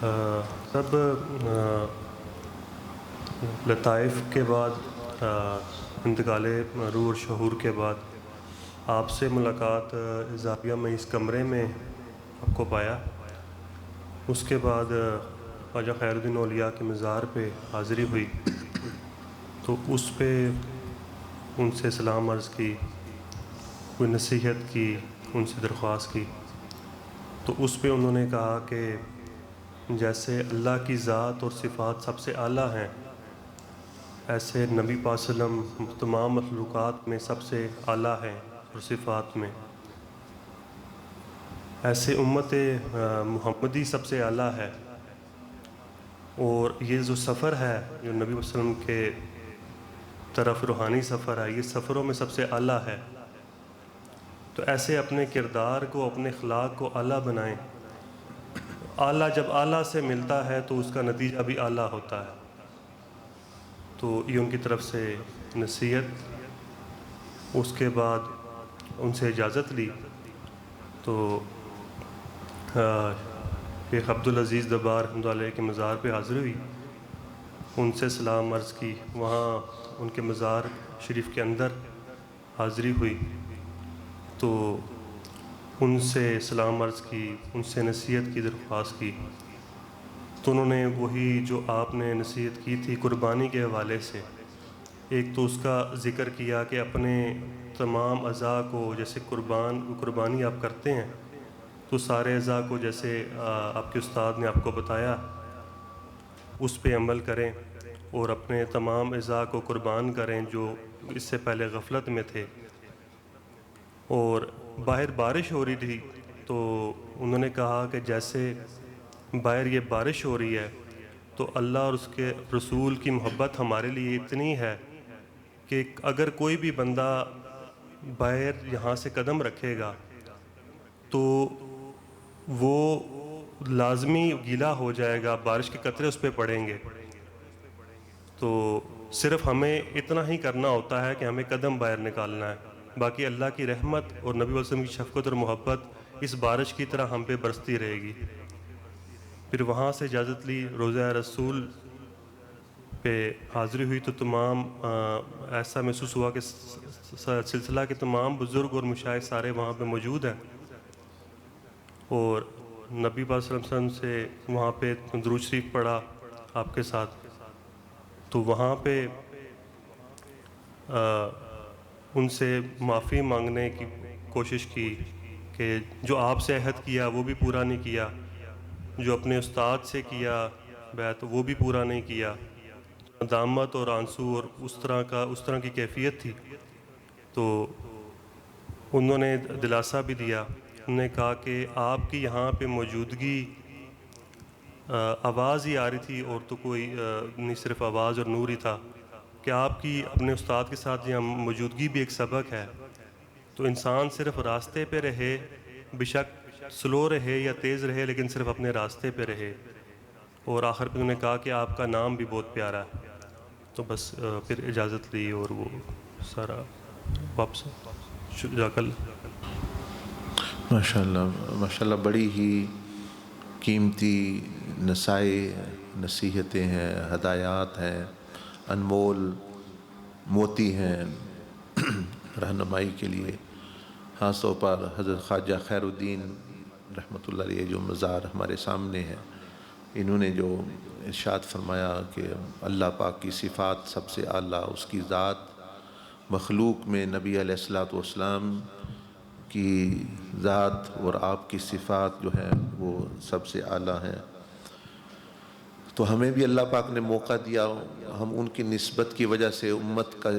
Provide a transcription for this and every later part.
سب لطائف کے بعد انتقال روح اور شعور کے بعد آپ سے ملاقات زاویہ میں اس کمرے میں آپ کو پایا. اس کے بعد خواجہ خیر الدین اولیاء کے مزار پہ حاضری ہوئی تو اس پہ ان سے سلام عرض کی، کوئی نصیحت کی، ان سے درخواست کی. تو اس پہ انہوں نے کہا کہ جیسے اللہ کی ذات اور صفات سب سے اعلیٰ ہیں، ایسے نبی پاک صلی اللہ علیہ وسلم تمام مخلوقات میں سب سے اعلیٰ ہیں اور صفات میں، ایسے امت محمدی سب سے اعلیٰ ہے. اور یہ جو سفر ہے جو نبی صلی اللہ علیہ وسلم کے طرف روحانی سفر ہے، یہ سفروں میں سب سے اعلیٰ ہے. تو ایسے اپنے کردار کو، اپنے اخلاق کو اعلیٰ بنائیں. اعلیٰ جب اعلیٰ سے ملتا ہے تو اس کا نتیجہ بھی اعلیٰ ہوتا ہے. تو یہ ان کی طرف سے نصیحت. اس کے بعد ان سے اجازت لی تو شیخ عبدالعزیز دبار رحمۃ اللہ علیہ کے مزار پہ حاضر ہوئی. ان سے سلام عرض کی، وہاں ان کے مزار شریف کے اندر حاضری ہوئی تو ان سے سلام عرض کی، ان سے نصیحت کی درخواست کی. تو انہوں نے وہی جو آپ نے نصیحت کی تھی قربانی کے حوالے سے، ایک تو اس کا ذکر کیا کہ اپنے تمام اعضاء کو جیسے قربانی آپ کرتے ہیں تو سارے اعضاء کو جیسے آپ کے استاد نے آپ کو بتایا اس پہ عمل کریں اور اپنے تمام اعضاء کو قربان کریں جو اس سے پہلے غفلت میں تھے. اور باہر بارش ہو رہی تھی تو انہوں نے کہا کہ جیسے باہر یہ بارش ہو رہی ہے تو اللہ اور اس کے رسول کی محبت ہمارے لیے اتنی ہے کہ اگر کوئی بھی بندہ باہر یہاں سے قدم رکھے گا تو وہ لازمی گیلا ہو جائے گا، بارش کے قطرے اس پہ پڑیں گے. تو صرف ہمیں اتنا ہی کرنا ہوتا ہے کہ ہمیں قدم باہر نکالنا ہے، باقی اللہ کی رحمت اور نبی صلی اللہ علیہ وسلم کی شفقت اور محبت اس بارش کی طرح ہم پہ برستی رہے گی. پھر وہاں سے اجازت لی، روضہ رسول پہ حاضری ہوئی تو تمام ایسا محسوس ہوا کہ سلسلہ کے تمام بزرگ اور مشائخ سارے وہاں پہ موجود ہیں. اور نبی پاک صلی اللہ علیہ وسلم سے وہاں پہ درود شریف پڑھا آپ کے ساتھ. تو وہاں پہ ان سے معافی مانگنے کی کوشش کی کہ جو آپ سے عہد کیا وہ بھی پورا نہیں کیا، جو اپنے استاد سے کیا بیعت وہ بھی پورا نہیں کیا. ندامت اور آنسو اور اس طرح کی کیفیت تھی. تو انہوں نے دلاسا بھی دیا، انہوں نے کہا کہ آپ کی یہاں پہ موجودگی آواز ہی آ رہی تھی اور تو کوئی نہیں، صرف آواز اور نور ہی تھا، کہ آپ کی اپنے استاد کے ساتھ یہاں موجودگی بھی ایک سبق ہے. تو انسان صرف راستے پہ رہے، بے شک سلو رہے یا تیز رہے، لیکن صرف اپنے راستے پہ رہے. اور آخر پہ انہوں نے کہا کہ آپ کا نام بھی بہت پیارا ہے. تو بس پھر اجازت لی اور وہ سارا واپس جزاک اللہ. ماشاء اللہ ماشاء اللہ، بڑی ہی قیمتی نصیحتیں ہیں، ہدایات ہیں، انمول موتی ہیں رہنمائی کے لیے. خاص طور پر حضرت خواجہ خیر الدین رحمۃ اللہ علیہ جو مزار ہمارے سامنے ہے، انہوں نے جو ارشاد فرمایا کہ اللہ پاک کی صفات سب سے اعلیٰ، اس کی ذات مخلوق میں نبی علیہ الصلوۃ والسلام کی ذات اور آپ کی صفات جو ہیں وہ سب سے اعلیٰ ہیں. تو ہمیں بھی اللہ پاک نے موقع دیا، ہم ان کی نسبت کی وجہ سے امت کا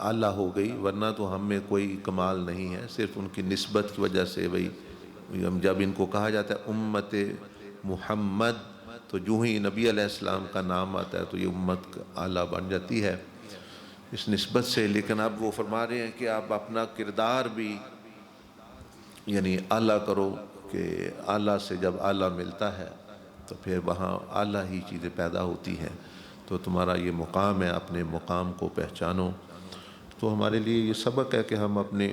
اعلیٰ ہو گئی، ورنہ تو ہم میں کوئی کمال نہیں ہے، صرف ان کی نسبت کی وجہ سے. جب ان کو کہا جاتا ہے امت محمد تو جو ہی نبی علیہ السلام کا نام آتا ہے تو یہ امت اعلیٰ بن جاتی ہے اس نسبت سے. لیکن اب وہ فرما رہے ہیں کہ آپ اپنا کردار بھی یعنی اعلیٰ کرو، کہ اعلیٰ سے جب اعلیٰ ملتا ہے تو پھر وہاں اعلیٰ ہی چیزیں پیدا ہوتی ہیں. تو تمہارا یہ مقام ہے، اپنے مقام کو پہچانو. تو ہمارے لیے یہ سبق ہے کہ ہم اپنے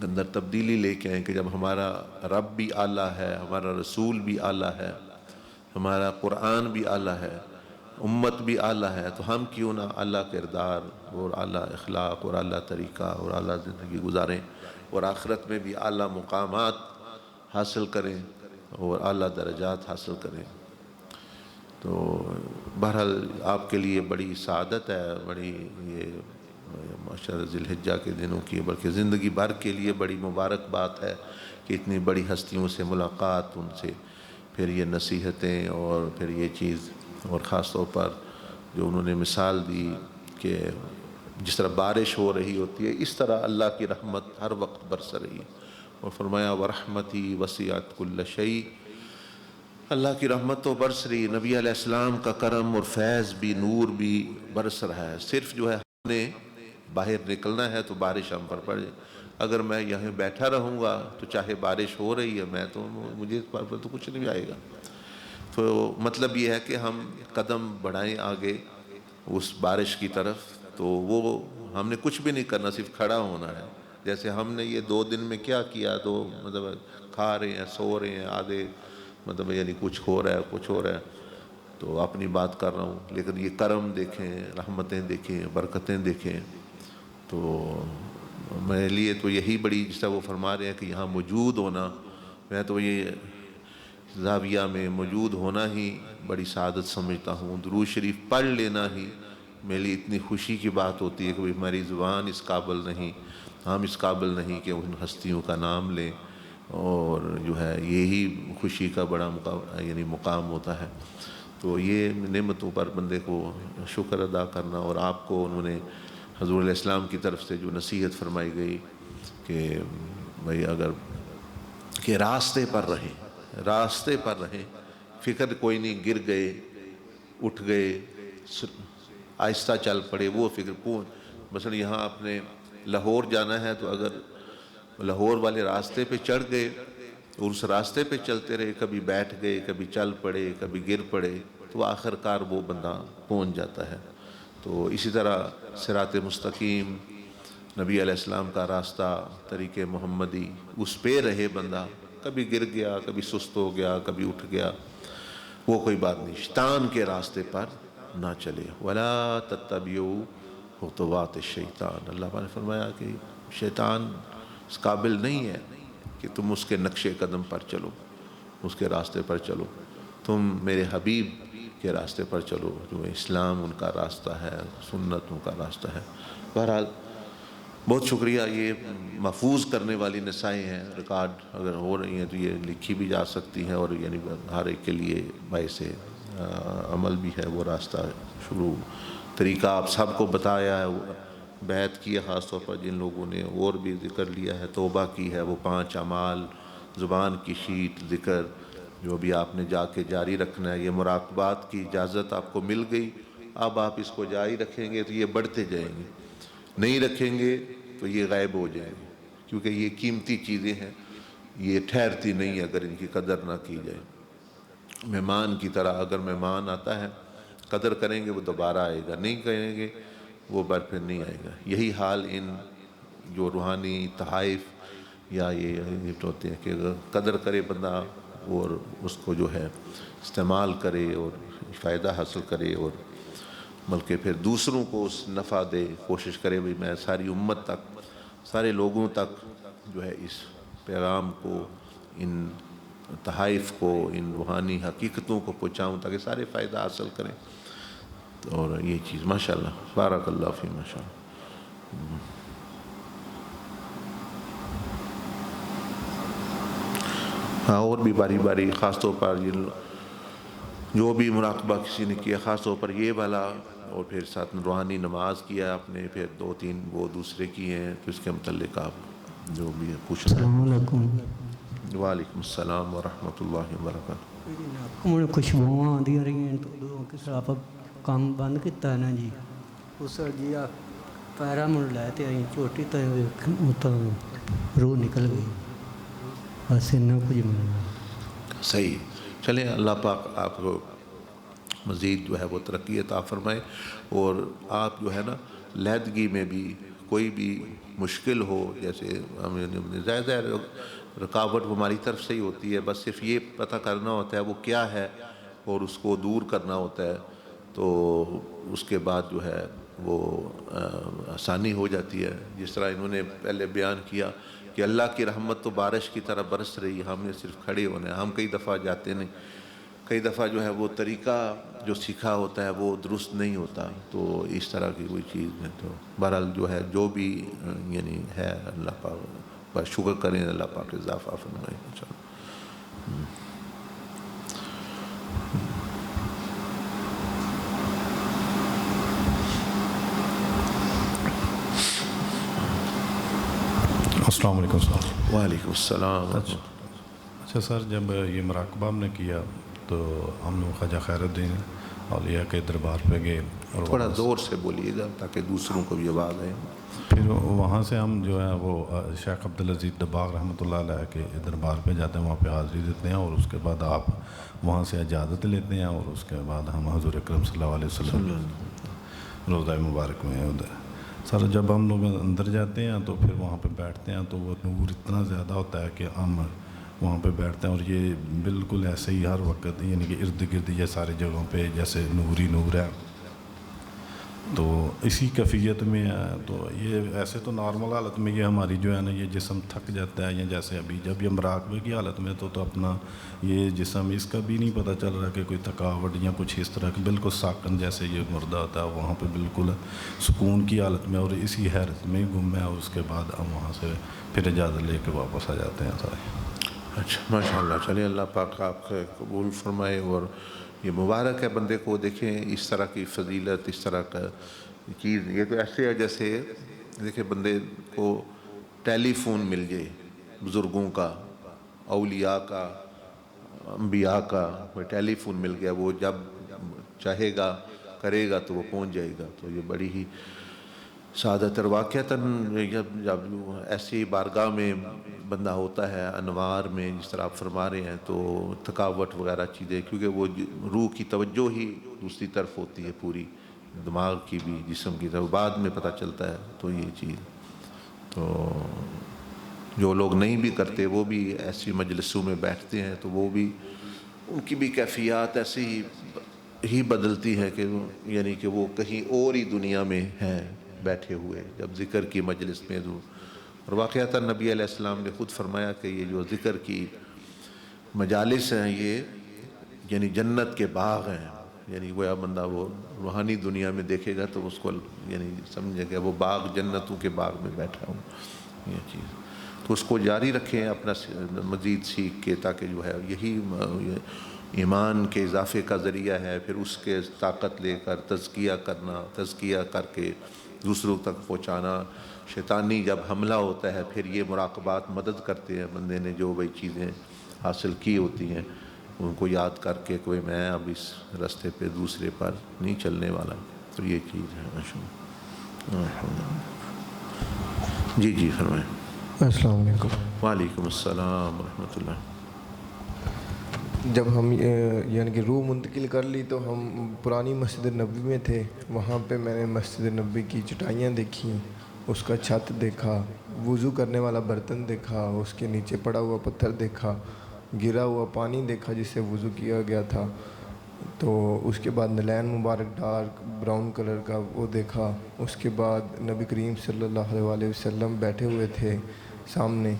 اندر تبدیلی لے کے آئیں کہ جب ہمارا رب بھی اعلیٰ ہے، ہمارا رسول بھی اعلیٰ ہے، ہمارا قرآن بھی اعلیٰ ہے، امت بھی اعلیٰ ہے، تو ہم کیوں نہ اعلیٰ کردار اور اعلیٰ اخلاق اور اعلیٰ طریقہ اور اعلیٰ زندگی گزاریں اور آخرت میں بھی اعلیٰ مقامات حاصل کریں اور اعلیٰ درجات حاصل کریں۔ تو بہرحال آپ کے لیے بڑی سعادت ہے، بڑی یہ ماشاءاللہ ذی الحجہ کے دنوں کی، بلکہ زندگی بھر کے لیے بڑی مبارک بات ہے کہ اتنی بڑی ہستیوں سے ملاقات، ان سے پھر یہ نصیحتیں اور پھر یہ چیز، اور خاص طور پر جو انہوں نے مثال دی کہ جس طرح بارش ہو رہی ہوتی ہے اس طرح اللہ کی رحمت ہر وقت برس رہی ہے، اور فرمایا وَرَحْمَتِي وَسِعَتْ كُلَّ شَيْءٍ، اللہ کی رحمت تو برس رہی، نبی علیہ السلام کا کرم اور فیض بھی، نور بھی برس رہا ہے۔ صرف جو ہے ہم نے باہر نکلنا ہے تو بارش ہم پر پڑ جائے، اگر میں یہاں بیٹھا رہوں گا تو چاہے بارش ہو رہی ہے مجھے اس پر تو کچھ نہیں آئے گا۔ تو مطلب یہ ہے کہ ہم قدم بڑھائیں آگے اس بارش کی طرف، تو وہ ہم نے کچھ بھی نہیں کرنا، صرف کھڑا ہونا ہے۔ جیسے ہم نے یہ 2 دن میں کیا کیا، مطلب کھا رہے ہیں، سو رہے ہیں، آدھے مطلب یعنی کچھ ہو رہا ہے کچھ ہو رہا ہے، تو اپنی بات کر رہا ہوں، لیکن یہ کرم دیکھیں، رحمتیں دیکھیں، برکتیں دیکھیں، تو میرے لیے تو یہی بڑی، جس طرح وہ فرما رہے ہیں کہ یہاں موجود ہونا، میں تو یہ زاویہ میں موجود ہونا ہی بڑی سعادت سمجھتا ہوں۔ درود شریف پڑھ لینا ہی میرے لیے اتنی خوشی کی بات ہوتی ہے کہ ہماری زبان اس قابل نہیں، ہم اس قابل نہیں کہ ان ہستیوں کا نام لیں، اور جو ہے یہی خوشی کا بڑا مقام ہوتا ہے۔ تو یہ نعمتوں پر بندے کو شکر ادا کرنا، اور آپ کو انہوں نے حضور علیہ السلام کی طرف سے جو نصیحت فرمائی گئی کہ بھئی اگر کہ راستے پر رہیں، فکر کوئی نہیں، گر گئے اٹھ گئے آہستہ چل پڑے، وہ فکر مثلا یہاں آپ نے لاہور جانا ہے تو اگر لاہور والے راستے پہ چڑھ گئے اور اس راستے پہ چلتے رہے، کبھی بیٹھ گئے، کبھی چل پڑے، کبھی گر پڑے، تو آخر کار وہ بندہ پہنچ جاتا ہے۔ تو اسی طرح صراط مستقیم، نبی علیہ السلام کا راستہ، طریق محمدی، اس پہ رہے بندہ، کبھی گر گیا، کبھی سست ہو گیا، کبھی اٹھ گیا، وہ کوئی بات نہیں، شیطان کے راستے پر نہ چلے۔ وَلَا تَتَّبِعُوا خُطُوَاتِ الشَّيْطَانِ، اللہ نے فرمایا کہ شیطان اس قابل نہیں ہے کہ تم اس کے نقش قدم پر چلو، اس کے راستے پر چلو، تم میرے حبیب کے راستے پر چلو، جو اسلام ان کا راستہ ہے، سنت ان کا راستہ ہے۔ بہرحال بہت شکریہ، یہ محفوظ کرنے والی نصائح ہیں، ریکارڈ اگر ہو رہی ہیں تو یہ لکھی بھی جا سکتی ہیں، اور یعنی ہر ایک کے لیے باعث عمل بھی ہے وہ راستہ، شروع طریقہ آپ سب کو بتایا ہے، بیعت کی ہے، خاص طور پر جن لوگوں نے اور بھی ذکر لیا ہے، توبہ کی ہے، وہ 5 اعمال، زبان کی شیٹ، ذکر جو بھی آپ نے جا کے جاری رکھنا ہے، یہ مراقبات کی اجازت آپ کو مل گئی، اب آپ اس کو جاری رکھیں گے تو یہ بڑھتے جائیں گے، نہیں رکھیں گے تو یہ غائب ہو جائیں گے، کیونکہ یہ قیمتی چیزیں ہیں، یہ ٹھہرتی نہیں اگر ان کی قدر نہ کی جائے۔ مہمان کی طرح اگر مہمان آتا ہے قدر کریں گے وہ دوبارہ آئے گا، نہیں کریں گے وہ بار پھر نہیں آئے گا۔ یہی حال ان جو روحانی تحائف یا یہ ہوتے ہیں کہ قدر کرے بندہ اور اس کو جو ہے استعمال کرے اور فائدہ حاصل کرے، اور بلکہ پھر دوسروں کو اس نفع دے، کوشش کرے بھی میں ساری امت تک، سارے لوگوں تک جو ہے اس پیغام کو، ان تحائف کو، ان روحانی حقیقتوں کو پہنچاؤں تاکہ سارے فائدہ حاصل کریں۔ اور یہ چیز ماشاءاللہ، بارک اللہ فی ماشاءاللہ۔ ہاں، اور بھی باری باری، خاص طور پر جو بھی مراقبہ کسی نے کیا، خاص طور پر یہ والا، اور پھر ساتھ میں روحانی نماز کیا آپ نے، پھر 2-3 وہ دوسرے کیے ہیں، تو اس کے متعلق آپ جو بھی پوچھنا ہے۔ السلام علیکم۔ وعلیکم السلام ورحمۃ اللہ وبرکاتہ۔ ہوں خوشبوواں آدیاں رہی تو ادو کس آپ کام بند کیتا ہے نا جی، اس جی پیرا من لے تے آئی چوٹی تو روح نکل گئی، بس اتنا کچھ ملنا۔ صحیح، چلیں اللہ پاک آپ کو مزید جو ہے وہ ترقی عطا فرمائے، اور آپ جو ہے نا علیحدگی میں بھی کوئی بھی مشکل ہو، جیسے رکاوٹ ہماری طرف سے ہی ہوتی ہے، بس صرف یہ پتہ کرنا ہوتا ہے وہ کیا ہے، اور اس کو دور کرنا ہوتا ہے تو اس کے بعد جو ہے وہ آسانی ہو جاتی ہے. جس طرح انہوں نے پہلے بیان کیا کہ اللہ کی رحمت تو بارش کی طرح برس رہی ہے, ہم نے صرف کھڑے ہونا ہے. ہم کئی دفعہ جاتے نہیں, کئی دفعہ جو ہے وہ طریقہ جو سیکھا ہوتا ہے وہ درست نہیں ہوتا, تو اس طرح کی کوئی چیز ہے. تو بہرحال جو ہے جو بھی یعنی ہے اللہ پاک پر شکر کریں, اللہ پاک اضافہ فرمائے. چلو السلام علیکم سر. وعلیکم السلام. اچھا سر, جب یہ مراقبہ ہم نے کیا تو ہم لوگ خواجہ خیر الدین اولیاء کے دربار پہ گئے, اور تھوڑا زور سے بولیے گا تاکہ دوسروں کو بھی آواز آئے. پھر وہاں سے ہم جو ہے وہ شیخ عبدالعزیز دباغ رحمۃ اللہ علیہ کے دربار پہ جاتے ہیں, وہاں پہ حاضری دیتے ہیں, اور اس کے بعد آپ وہاں سے اجازت لیتے ہیں, اور اس کے بعد ہم حضور اکرم صلی اللہ علیہ وسلم روضہ مبارک میں ادھر. سر جب ہم لوگ اندر جاتے ہیں تو پھر وہاں پہ بیٹھتے ہیں تو وہ نور اتنا زیادہ ہوتا ہے کہ ہم وہاں پہ بیٹھتے ہیں, اور یہ بالکل ایسے ہی ہر وقت یعنی کہ ارد گرد یہ ساری جگہوں پہ جیسے نور ہی نور ہے. تو اسی کیفیت میں ہے. تو یہ ایسے تو نارمل حالت میں یہ ہماری جو ہے نا یہ جسم تھک جاتا ہے, یا جیسے ابھی جب یہ مراقبے کی حالت میں تو اپنا یہ جسم اس کا بھی نہیں پتہ چل رہا کہ کوئی تھکاوٹ یا کچھ اس طرح کی, بالکل ساکن جیسے یہ مردہ ہوتا ہے وہاں پہ بالکل سکون کی حالت میں, اور اسی حیرت میں گم ہے. اور اس کے بعد ہم وہاں سے پھر اجازت لے کے واپس آ جاتے ہیں سارے. اچھا ماشاء اللہ. چلیے اللہ پاک آپ کو قبول فرمائے, اور یہ مبارک ہے بندے کو. دیکھیں اس طرح کی فضیلت, اس طرح کا چیز, یہ تو ایسے ہے جیسے دیکھیں بندے کو ٹیلی فون مل جائے بزرگوں کا, اولیاء کا, انبیاء کا, کوئی ٹیلی فون مل گیا, وہ جب چاہے گا کرے گا تو وہ پہنچ جائے گا. تو یہ بڑی ہی سعادت. اور واقعتاً جب ایسی بارگاہ میں بندہ ہوتا ہے انوار میں جس طرح آپ فرما رہے ہیں, تو تھکاوٹ وغیرہ چیزیں, کیونکہ وہ روح کی توجہ ہی دوسری طرف ہوتی ہے, پوری دماغ کی بھی جسم کی طرف بعد میں پتہ چلتا ہے. تو یہ چیز تو جو لوگ نہیں بھی کرتے وہ بھی ایسی مجلسوں میں بیٹھتے ہیں تو وہ بھی ان کی بھی کیفیات ایسی ہی بدلتی ہے کہ یعنی کہ وہ کہیں اور ہی دنیا میں ہیں بیٹھے ہوئے جب ذکر کی مجلس میں. اور واقعتاً نبی علیہ السلام نے خود فرمایا کہ یہ جو ذکر کی مجالس ہیں یہ یعنی جنت کے باغ ہیں. یعنی وہ بندہ وہ روحانی دنیا میں دیکھے گا تو اس کو یعنی سمجھے گا وہ باغ جنتوں کے باغ میں بیٹھا ہوں. یہ چیز تو اس کو جاری رکھیں اپنا مزید سیکھ کے, تاکہ جو ہے یہی ایمان کے اضافے کا ذریعہ ہے. پھر اس کے طاقت لے کر تزکیہ کرنا, تزکیہ کر کے دوسروں تک پہنچانا. شیطانی جب حملہ ہوتا ہے پھر یہ مراقبات مدد کرتے ہیں بندے نے جو وہی چیزیں حاصل کی ہوتی ہیں ان کو یاد کر کے کوئی میں اب اس راستے پہ دوسرے پر نہیں چلنے والا. تو یہ چیز ہے. جی جی فرمائیں. السلام علیکم. وعلیکم السلام ورحمۃ اللہ. جب ہم یعنی کہ روح منتقل کر لی تو ہم پرانی مسجد نبوی میں تھے. وہاں پہ میں نے مسجد نبوی کی چٹائیاں دیکھیں, اس کا چھت دیکھا, وضو کرنے والا برتن دیکھا, اس کے نیچے پڑا ہوا پتھر دیکھا, گرا ہوا پانی دیکھا جس سے وضو کیا گیا تھا. تو اس کے بعد نلین مبارک ڈارک براؤن کلر کا وہ دیکھا. اس کے بعد نبی کریم صلی اللہ علیہ وسلم بیٹھے ہوئے تھے سامنے,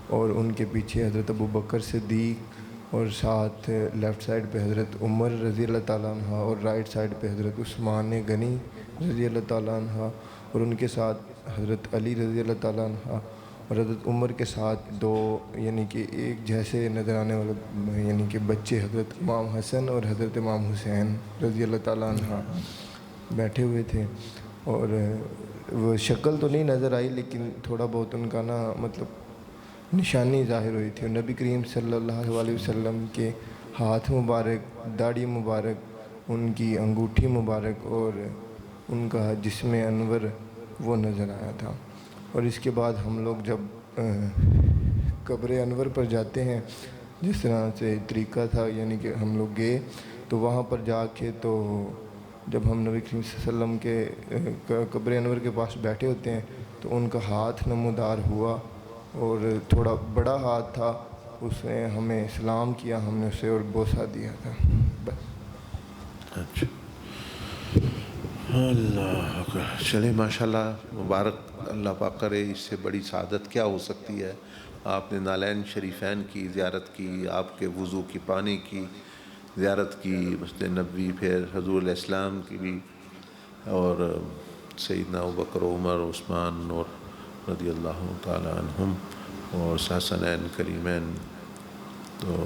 اور ان کے پیچھے حضرت ابوبکر صدیق, اور ساتھ لیفٹ سائڈ پہ حضرت عمر رضی اللہ تعالیٰ عنہ, اور رائٹ سائڈ پہ حضرت عثمان غنی رضی اللہ تعالیٰ عنہ, اور ان کے ساتھ حضرت علی رضی اللہ تعالیٰ عنہ, اور حضرت عمر کے ساتھ دو یعنی کہ ایک جیسے نظر آنے والے یعنی کہ بچے حضرت امام حسن اور حضرت امام حسین رضی اللہ تعالیٰ عنہ بیٹھے ہوئے تھے. اور وہ شکل تو نہیں نظر آئی لیکن تھوڑا بہت ان کا نا مطلب نشانی ظاہر ہوئی تھی. نبی کریم صلی اللہ علیہ وسلم کے ہاتھ مبارک, داڑھی مبارک, ان کی انگوٹھی مبارک اور ان کا جسم انور وہ نظر آیا تھا. اور اس کے بعد ہم لوگ جب قبر انور پر جاتے ہیں جس طرح سے طریقہ تھا یعنی کہ ہم لوگ گئے تو وہاں پر جا کے تو جب ہم نبی کریم صلی اللہ علیہ وسلم کے قبر انور کے پاس بیٹھے ہوتے ہیں تو ان کا ہاتھ نمودار ہوا, اور تھوڑا بڑا ہاتھ تھا, اس نے ہمیں سلام کیا, ہم نے اسے اور بوسہ دیا تھا. بس. اچھا اللہ اکبر. چلے ماشاءاللہ مبارک. اللہ پاک کرے اس سے بڑی سعادت کیا ہو سکتی ہے. آپ نے نالین شریفین کی زیارت کی, آپ کے وضو کی پانی کی زیارت کی, مسجد نبوی, پھر حضور علیہ السلام کی بھی, اور سیدنا ابوبکر, عمر, عثمان اور رضی اللہ تعالی عنہم, اور حسنین کریمین. تو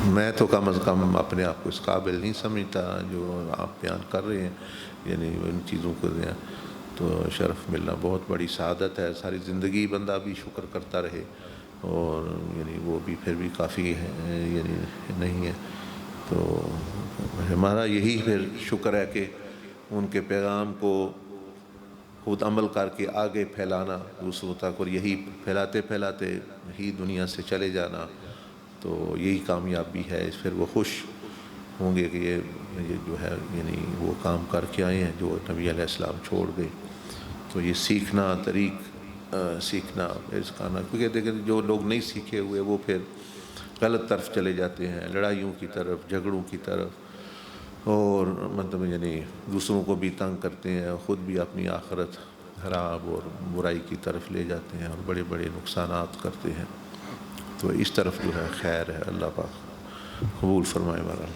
میں تو کم از کم اپنے آپ کو اس قابل نہیں سمجھتا جو آپ بیان کر رہے ہیں, یعنی ان چیزوں کو دیں تو شرف ملنا بہت بڑی سعادت ہے. ساری زندگی بندہ بھی شکر کرتا رہے, اور یعنی وہ بھی پھر بھی کافی ہے, یعنی نہیں ہے. تو ہمارا یہی پھر شکر ہے کہ ان کے پیغام کو خود عمل کر کے آگے پھیلانا دوسروں تک, اور یہی پھیلاتے پھیلاتے ہی دنیا سے چلے جانا. تو یہی کامیابی ہے. پھر وہ خوش ہوں گے کہ یہ جو ہے یعنی وہ کام کر کے آئے ہیں جو نبی علیہ السلام چھوڑ گئے. تو یہ سیکھنا طریق سیکھنا اس کا نا, کیونکہ دیکھیں جو لوگ نہیں سیکھے ہوئے وہ پھر غلط طرف چلے جاتے ہیں, لڑائیوں کی طرف, جھگڑوں کی طرف, اور مطلب یعنی دوسروں کو بھی تنگ کرتے ہیں, خود بھی اپنی آخرت خراب اور برائی کی طرف لے جاتے ہیں, اور بڑے بڑے نقصانات کرتے ہیں. تو اس طرف جو ہے خیر ہے. اللہ پاک قبول فرمائے. بہرحال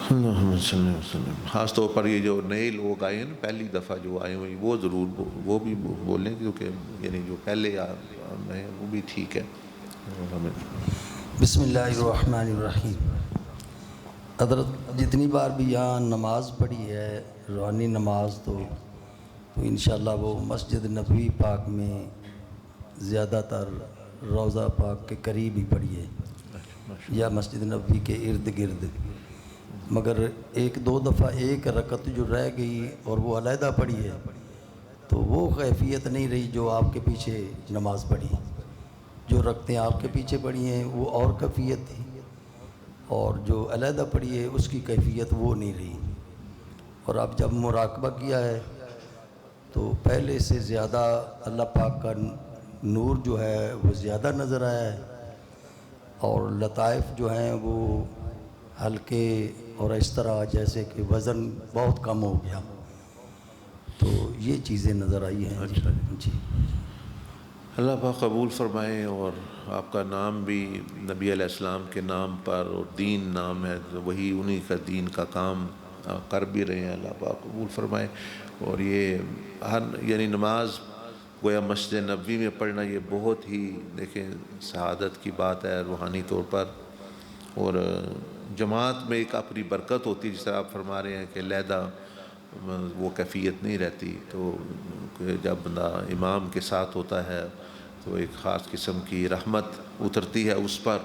اللہم صلی وسلم. خاص طور پر یہ جو نئے لوگ آئے ہیں نا, پہلی دفعہ جو آئے ہوئے, وہ ضرور وہ بھی بولیں, کیونکہ یعنی جو پہلے آئے ہیں وہ بھی ٹھیک ہے. ہمیں بسم اللہ الرحمن الرحیم. حضرت جتنی بار بھی یہاں نماز پڑھی ہے, روحانی نماز, تو انشاءاللہ وہ مسجد نبوی پاک میں زیادہ تر روضہ پاک کے قریب ہی پڑھی ہے, یا مسجد نبوی کے ارد گرد. مگر ایک دو دفعہ ایک رکعت جو رہ گئی اور وہ علیحدہ پڑھی ہے, تو وہ کیفیت نہیں رہی جو آپ کے پیچھے نماز پڑھی. جو رکعتیں آپ کے پیچھے پڑھی ہیں وہ اور کیفیت تھی, اور جو علیحدہ پڑھی ہے اس کی کیفیت وہ نہیں رہی. اور اب جب مراقبہ کیا ہے تو پہلے سے زیادہ اللہ پاک کا نور جو ہے وہ زیادہ نظر آیا ہے, اور لطائف جو ہیں وہ ہلکے, اور اس طرح جیسے کہ وزن بہت کم ہو گیا. تو یہ چیزیں نظر آئی ہیں. اچھا جی اللہ پاک قبول فرمائے. اور آپ کا نام بھی نبی علیہ السلام کے نام پر, اور دین نام ہے, وہی انہی کا دین کا کام کر بھی رہے ہیں. اللہ پاک قبول فرمائے. اور یہ ہر یعنی نماز گویا مسجد نبوی میں پڑھنا یہ بہت ہی دیکھیں سعادت کی بات ہے روحانی طور پر. اور جماعت میں ایک اپنی برکت ہوتی ہے, جس طرح آپ فرما رہے ہیں کہ علیحدہ وہ کیفیت نہیں رہتی. تو جب بندہ امام کے ساتھ ہوتا ہے تو ایک خاص قسم کی رحمت اترتی ہے اس پر,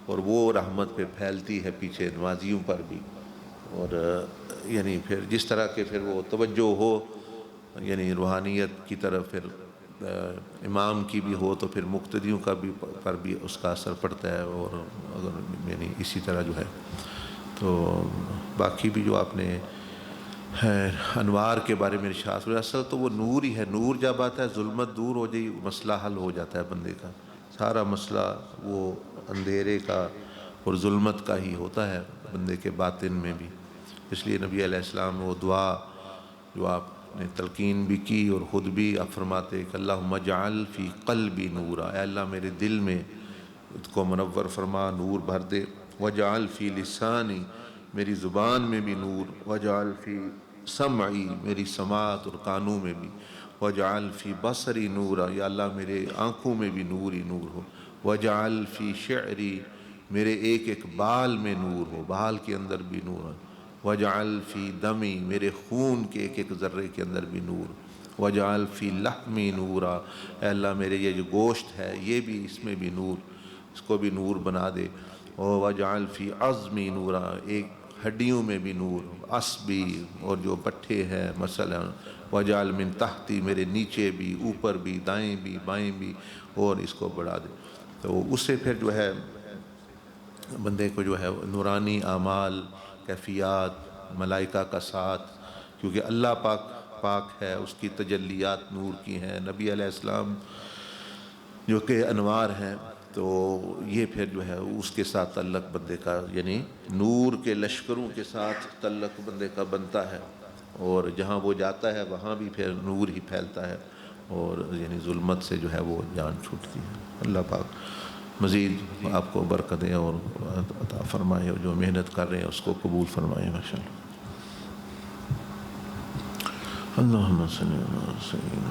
اور وہ رحمت پہ پھیلتی ہے پیچھے نمازیوں پر بھی. اور یعنی پھر جس طرح کے پھر وہ توجہ ہو یعنی روحانیت کی طرف, پھر امام کی بھی ہو تو پھر مقتدیوں کا بھی پر بھی اس کا اثر پڑتا ہے. اور اگر یعنی اسی طرح جو ہے تو باقی بھی جو آپ نے انوار کے بارے میں ارشاد ہوا, اصل تو وہ نور ہی ہے. نور جب آتا ہے ظلمت دور ہو جائے, مسئلہ حل ہو جاتا ہے بندے کا. سارا مسئلہ وہ اندھیرے کا اور ظلمت کا ہی ہوتا ہے بندے کے باطن میں بھی. اس لیے نبی علیہ السلام وہ دعا جو آپ نے تلقین بھی کی اور خود بھی آپ فرماتے کہ اللہم اجعل فی قلبی نورا, اے اللہ میرے دل میں اس کو منور فرما, نور بھر دے. وجعل فی لسانی, میری زبان میں بھی نور. وجعل فی سمعی, میری سماعت اور کانوں میں بھی. وجعل فی بصری نورا, یا اللہ میرے آنکھوں میں بھی نور ہی نور ہو. وجعل فی شعری, میرے ایک ایک بال میں نور ہو, بال کے اندر بھی نور ہو. وجعل فی دمی, میرے خون کے ایک ایک ذرے کے اندر بھی نور. وجعل فی لحمی نورا, اے اللہ میرے یہ جو گوشت ہے یہ بھی اس میں بھی نور, اس کو بھی نور بنا دے. وجعل فی عظمی نورا, ایک ہڈیوں میں بھی نور, عصبی اور جو پٹھے ہیں مثلا. وجعل من تحتی, میرے نیچے بھی اوپر بھی دائیں بھی بائیں بھی, اور اس کو بڑھا دے. تو اس سے پھر جو ہے بندے کو جو ہے نورانی اعمال, کیفیات, ملائکہ کا ساتھ, کیونکہ اللہ پاک ہے, اس کی تجلیات نور کی ہیں. نبی علیہ السلام جو کہ انوار ہیں, تو یہ پھر جو ہے اس کے ساتھ تعلق بندے کا یعنی نور کے لشکروں کے ساتھ تعلق بندے کا بنتا ہے، اور جہاں وہ جاتا ہے وہاں بھی پھر نور ہی پھیلتا ہے، اور یعنی ظلمت سے جو ہے وہ جان چھوٹتی ہے۔ اللہ پاک مزید آپ کو برکتیں اور عطا فرمائے، اور جو محنت کر رہے ہیں اس کو قبول فرمائے ماشاءاللہ۔ اللہم صلی اللہ علیہ وسلم۔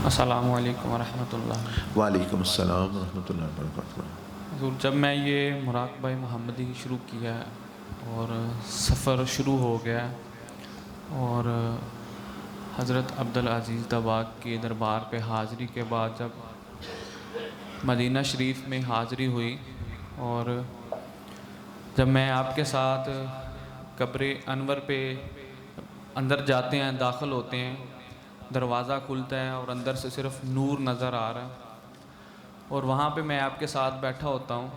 السلام علیکم ورحمۃ اللہ۔ وعلیکم السلام ورحمۃ اللہ وبرکاتہ۔ حضور، جب میں یہ مراقبہ محمدی شروع کیا اور سفر شروع ہو گیا اور حضرت عبدالعزیز دباغ کے دربار پہ حاضری کے بعد جب مدینہ شریف میں حاضری ہوئی اور جب میں آپ کے ساتھ قبر انور پہ اندر جاتے ہیں، داخل ہوتے ہیں، دروازہ کھلتا ہے اور اندر سے صرف نور نظر آ رہا ہے، اور وہاں پہ میں آپ کے ساتھ بیٹھا ہوتا ہوں،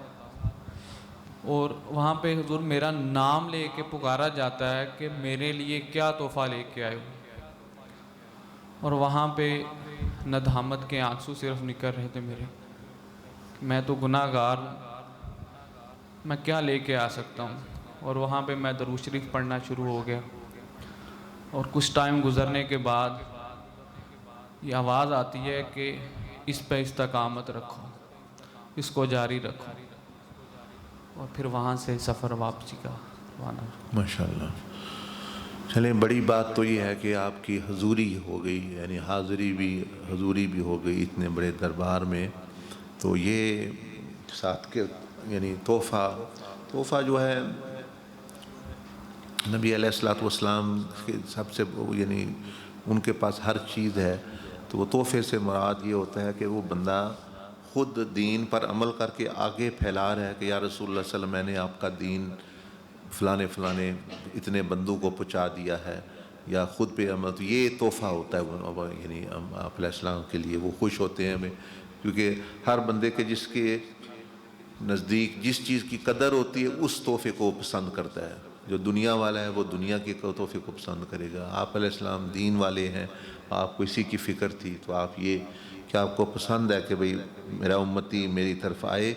اور وہاں پہ حضور میرا نام لے کے پکارا جاتا ہے کہ میرے لیے کیا تحفہ لے کے آئے ہو، اور وہاں پہ ندامت کے آنسو صرف نکل رہے تھے میرے، میں تو گناہ گار ہوں، میں کیا لے کے آ سکتا ہوں، اور وہاں پہ میں درود شریف پڑھنا شروع ہو گیا، اور کچھ ٹائم گزرنے کے بعد یہ آواز آتی ہے کہ اس پہ استقامت رکھو، اس کو جاری رکھو، اور پھر وہاں سے سفر واپسی کا روانہ۔ ماشاءاللہ۔ چلیں، بڑی بات تو یہ ہے کہ آپ کی حضوری ہو گئی، یعنی حضوری بھی ہو گئی اتنے بڑے دربار میں، تو یہ ساتھ کے یعنی تحفہ جو ہے نبی علیہ الصلوۃ والسلام کے سب سے یعنی ان کے پاس ہر چیز ہے، تو وہ تحفے سے مراد یہ ہوتا ہے کہ وہ بندہ خود دین پر عمل کر کے آگے پھیلا رہا ہے کہ یا رسول اللہ صلی اللہ علیہ وسلم، میں نے آپ کا دین فلانے اتنے بندوں کو پہنچا دیا ہے، یا خود پہ عمل، تو یہ تحفہ ہوتا ہے یعنی آپ علیہ السلام کے لیے۔ وہ خوش ہوتے ہیں ہمیں، کیونکہ ہر بندے کے جس کے نزدیک جس چیز کی قدر ہوتی ہے اس تحفے کو پسند کرتا ہے۔ جو دنیا والا ہے وہ دنیا کے تحفے کو پسند کرے گا۔ آپ علیہ السلام دین والے ہیں، آپ کو اسی کی فکر تھی، تو آپ یہ کہ آپ کو پسند ہے کہ بھئی میرا امتی میری طرف آئے،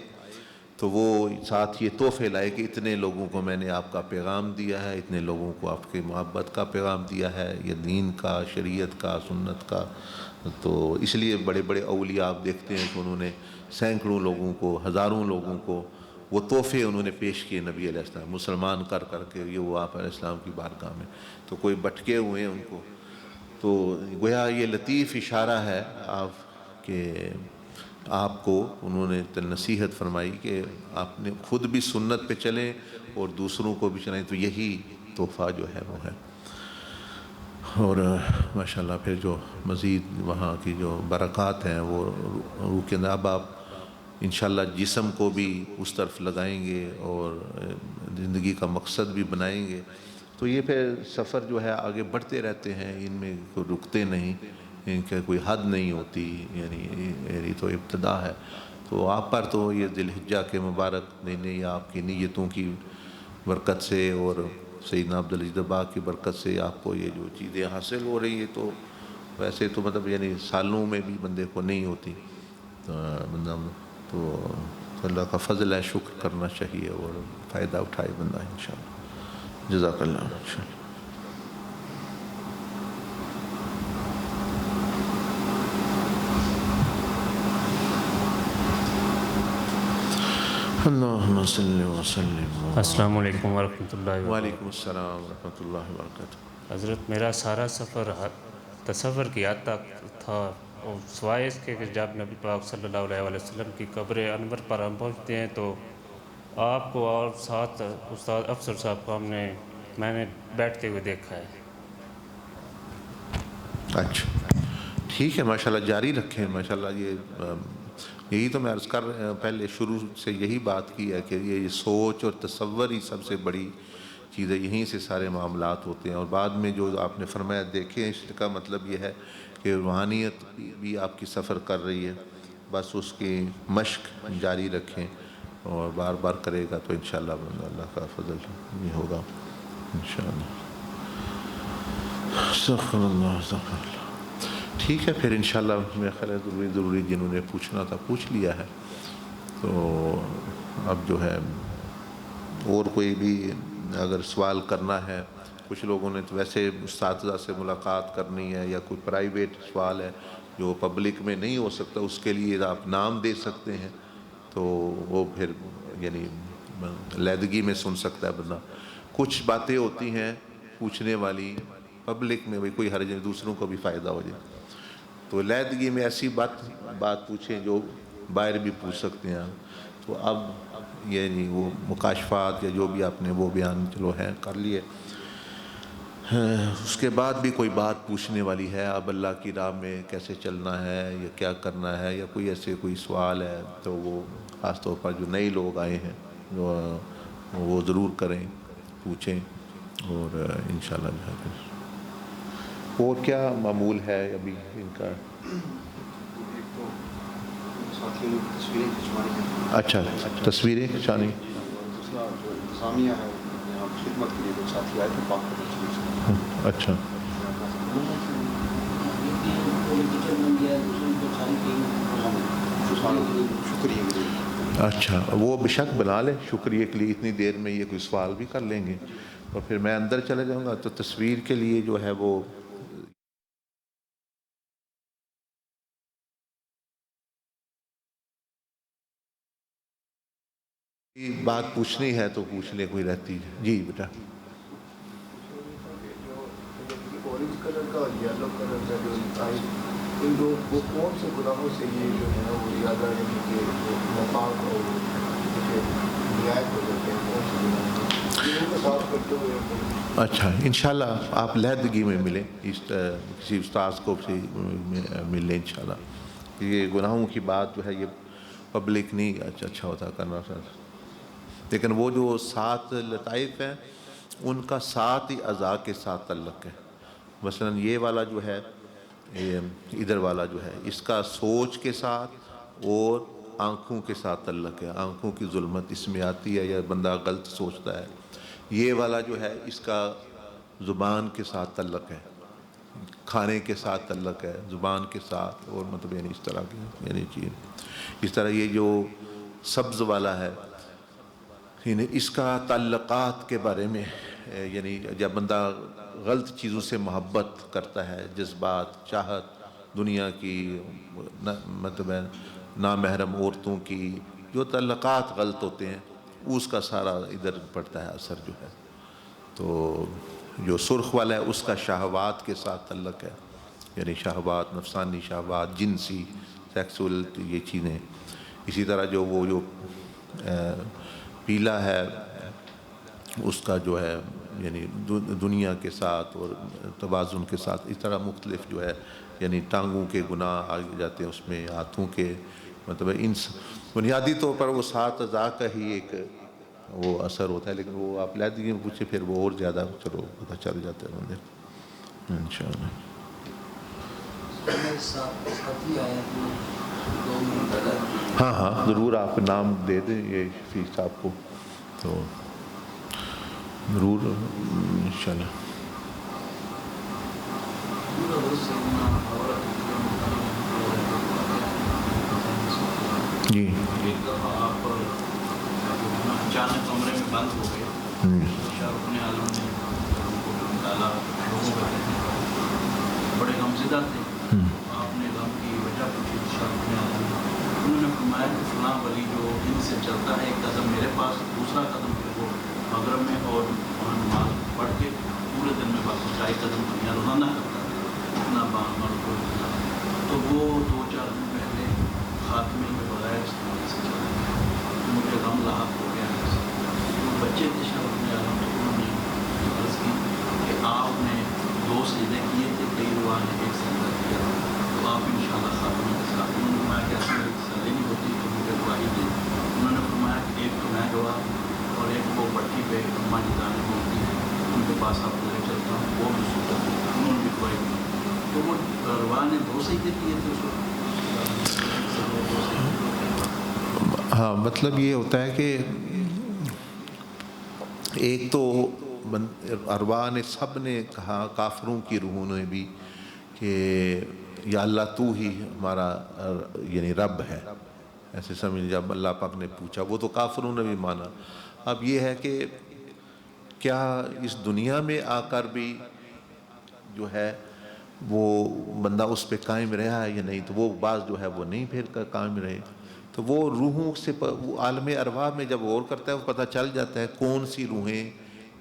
تو وہ ساتھ یہ تحفے لائے کہ اتنے لوگوں کو میں نے آپ کا پیغام دیا ہے، اتنے لوگوں کو آپ کے محبت کا پیغام دیا ہے، یہ دین کا، شریعت کا، سنت کا۔ تو اس لیے بڑے بڑے اولیاء آپ دیکھتے ہیں کہ انہوں نے سینکڑوں لوگوں کو، ہزاروں لوگوں کو وہ تحفے انہوں نے پیش کیے نبی علیہ السلام، مسلمان کر کے، یہ وہ آپ علیہ السلام کی بارگاہ میں، تو کوئی بٹکے ہوئے ہیں ان کو، تو گویا یہ لطیف اشارہ ہے آپ کہ آپ کو انہوں نے نصیحت فرمائی کہ آپ نے خود بھی سنت پہ چلیں اور دوسروں کو بھی چلائیں، تو یہی تحفہ جو ہے وہ ہے۔ اور ماشاءاللہ پھر جو مزید وہاں کی جو برکات ہیں وہ روح کے اندر، اب آپ انشاءاللہ جسم کو بھی اس طرف لگائیں گے اور زندگی کا مقصد بھی بنائیں گے، تو یہ پھر سفر جو ہے آگے بڑھتے رہتے ہیں، ان میں کوئی رکتے نہیں، ان کے کوئی حد نہیں ہوتی، یعنی تو ابتدا ہے۔ تو آپ پر تو یہ ذی الحجہ کے مبارک مہینے یا آپ کی نیتوں کی برکت سے اور سیدنا عبدالعزیز دباغ کی برکت سے آپ کو یہ جو چیزیں حاصل ہو رہی ہیں، تو ویسے تو مطلب یعنی سالوں میں بھی بندے کو نہیں ہوتی، تو اللہ کا فضل ہے، شکر کرنا چاہیے اور فائدہ اٹھائے بندہ انشاءاللہ۔ جزاک اللہ انشاءاللہ۔ اللہم صلی وسلم۔ السلام علیکم ورحمۃ اللہ وبرکاتہ۔ وعلیکم السلام ورحمۃ اللہ وبرکاتہ۔ حضرت میرا سارا سفر تصور کی حد تک تھا، اور سوائے اس کے کہ جب نبی پاک صلی اللہ علیہ وسلم کی قبر انور پر ہم پہنچتے ہیں تو آپ کو اور ساتھ استاد افسر صاحب کو میں نے بیٹھتے ہوئے دیکھا ہے۔ اچھا، ٹھیک ہے، ماشاءاللہ جاری رکھیں، ماشاءاللہ یہی تو میں عرض کر پہلے شروع سے یہی بات کی ہے کہ یہ سوچ اور تصور ہی سب سے بڑی چیز ہے، یہیں سے سارے معاملات ہوتے ہیں، اور بعد میں جو آپ نے فرمایا دیکھیں، اس کا مطلب یہ ہے کہ روحانیت بھی آپ کی سفر کر رہی ہے، بس اس کی مشق جاری رکھیں اور بار بار کرے گا تو انشاءاللہ اللہ کا فضل بھی ہوگا انشاءاللہ۔ ٹھیک ہے پھر انشاءاللہ میرا خیال ہے ضروری جنہوں نے پوچھنا تھا پوچھ لیا ہے. تو اب جو ہے اور کوئی بھی اگر سوال کرنا ہے، کچھ لوگوں نے تو ویسے اساتذہ سے ملاقات کرنی ہے یا کوئی پرائیویٹ سوال ہے جو پبلک میں نہیں ہو سکتا، اس کے لیے آپ نام دے سکتے ہیں تو وہ پھر یعنی علیحدگی میں سن سکتا ہے بندہ. کچھ باتیں ہوتی ہیں پوچھنے والی پبلک میں بھی کوئی حرج نہیں، دوسروں کو بھی فائدہ ہو جائے، تو علیحدگی میں ایسی بات پوچھیں جو باہر بھی پوچھ سکتے ہیں. تو اب یعنی وہ مکاشفات یا جو بھی آپ نے وہ بیان چلو ہے کر لیے. اس کے بعد بھی کوئی بات پوچھنے والی ہے، اب اللہ کی راہ میں کیسے چلنا ہے یا کیا کرنا ہے یا کوئی ایسے کوئی سوال ہے تو وہ خاص طور پر جو نئے لوگ آئے ہیں وہ ضرور کریں، پوچھیں. اور انشاءاللہ جو ہے اور کیا معمول ہے ابھی ان کا؟ اچھا تصویریں کھنچانی. اچھا اچھا وہ بے شک بنا لیں شکریہ کے لیے. اتنی دیر میں یہ کوئی سوال بھی کر لیں گے اور پھر میں اندر چلے جاؤں گا. تو تصویر کے لیے جو ہے وہ بات پوچھنی ہے تو پوچھ لیں کوئی رہتی ہے. جی بیٹا. اورنج کلر کا اور یلو کلر کا جو ان دو وہ کون سے گناہوں سے یہ جو ہے وہ زیادہ کہ مقام اور رعایت ہو جاتے ہیں، کون سے گناہوں کو صاف کرتے ہوئے؟ اچھا انشاءاللہ آپ علیحدگی میں ملیں، کسی استاذ کو سے مل لیں انشاءاللہ. یہ گناہوں کی بات جو ہے یہ پبلک نہیں اچھا ہوتا کرنا، لیکن وہ جو 7 لطائف ہیں ان کا 7 ہی اعضاء کے ساتھ تعلق ہے. مثلا یہ والا جو ہے ادھر والا جو ہے اس کا سوچ کے ساتھ اور آنکھوں کے ساتھ تعلق ہے. آنکھوں کی ظلمت اس میں آتی ہے یا بندہ غلط سوچتا ہے. یہ والا جو ہے اس کا زبان کے ساتھ تعلق ہے، کھانے کے ساتھ تعلق ہے، زبان کے ساتھ، اور مطلب یعنی اس طرح کی یعنی چیز. اس طرح یہ جو سبز والا ہے یعنی اس کا تعلقات کے بارے میں یعنی جب بندہ غلط چیزوں سے محبت کرتا ہے، جذبات، چاہت، دنیا کی مطلب نامحرم عورتوں کی جو تعلقات غلط ہوتے ہیں اس کا سارا ادھر پڑتا ہے اثر جو ہے. تو جو سرخ والا ہے اس کا شہوات کے ساتھ تعلق ہے، یعنی شہوات، نفسانی شہوات، جنسی، سیکسول یہ چیزیں. اسی طرح جو وہ جو پیلا ہے اس کا جو ہے یعنی دنیا کے ساتھ اور توازن کے ساتھ. اس طرح مختلف جو ہے یعنی ٹانگوں کے گناہ آ جاتے ہیں اس میں، ہاتھوں کے مطلب ان بنیادی طور پر وہ 7 اعضاء کا ہی ایک وہ اثر ہوتا ہے. لیکن وہ آپ علیحدگی میں پوچھے پھر وہ اور زیادہ چلو پتہ چل جاتا ہے بندے انشاءاللہ. ہاں ہاں ضرور آپ نام دے دیں یہ شفیع صاحب کو تو ضرور انشاءاللہ. جی ایک دفعہ آپ اچانک کمرے میں بند ہو گئے، اپنے عالم نے کو نکالا، لوگوں بیٹھے تھے بڑے غمزدہ تھے. آپ نے غم کی وجہ پوچھی اپنے عالم نے. انہوں نے فرمایا کہ فلاں ولی جو ان سے چلتا ہے ایک قدم میرے پاس، دوسرا قدم پھر وہ مغرب میں اور وہاں نماز پڑھ کے پورے دن میں بس 4 قدم دنیا روزانہ کرتا ہے اتنا باعمل کو. تو وہ 2-4 دن پہلے خاتمے میں بغیر استعمال سے چلا گیا. مجھے غم لاحق ہو گیا. وہ بچے تھے شاہ اپنے عالم، انہوں نے عرض کی کہ آپ نے 2 سجدے کیے تھے، کئی روح نے 1 سجدہ کیا، تو آپ انشاءاللہ خاتمے کے ساتھ. انہوں نے فرمایا کہ ایسی میری تسلی نہیں ہوتی تو مجھے گواہی دیں. انہوں نے فرمایا کہ ایک تو میں گواہ اور ایک وہ پٹی پہ اماں کی جانب ہوتی ہے ان کے پاس آپ لے چلتا ہوں، وہ بھی سوچا، انہوں نے بھی گواہی دی. تو وہ روح نے 2 سجدے کیے تھے اس وقت. ہاں مطلب یہ ہوتا ہے کہ ایک تو ارواح نے سب نے کہا، کافروں کی روحوں نے بھی، کہ یا اللہ تو ہی ہمارا یعنی رب ہے، ایسے سمجھ جب اللہ پاک نے پوچھا، وہ تو کافروں نے بھی مانا۔ اب یہ ہے کہ کیا اس دنیا میں آ کر بھی جو ہے وہ بندہ اس پہ قائم رہا ہے یا نہیں، تو وہ بعض جو ہے وہ نہیں پھر قائم رہے، تو وہ روحوں سے وہ عالم ارواح میں جب غور کرتا ہے وہ پتہ چل جاتا ہے کون سی روحیں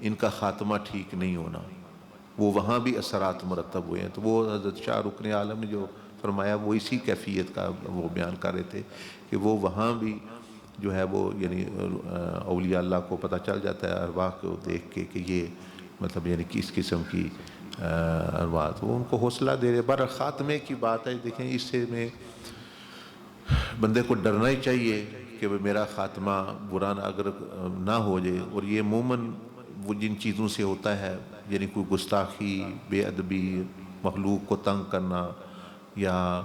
ان کا خاتمہ ٹھیک نہیں ہونا، وہ وہاں بھی اثرات مرتب ہوئے ہیں۔ تو وہ حضرت شاہ رکن عالم نے جو فرمایا وہ اسی کیفیت کا وہ بیان کر رہے تھے کہ وہ وہاں بھی جو ہے وہ یعنی اولیاء اللہ کو پتہ چل جاتا ہے ارواح کو دیکھ کے کہ یہ مطلب یعنی کس قسم کی ارواح، تو ان کو حوصلہ دے رہے۔ بر خاتمے کی بات ہے، دیکھیں اس سے میں بندے کو ڈرنا ہی چاہیے کہ میرا خاتمہ برا اگر نہ ہو جائے، اور یہ عموماً وہ جن چیزوں سے ہوتا ہے یعنی کوئی گستاخی، بے ادبی، مخلوق کو تنگ کرنا، یا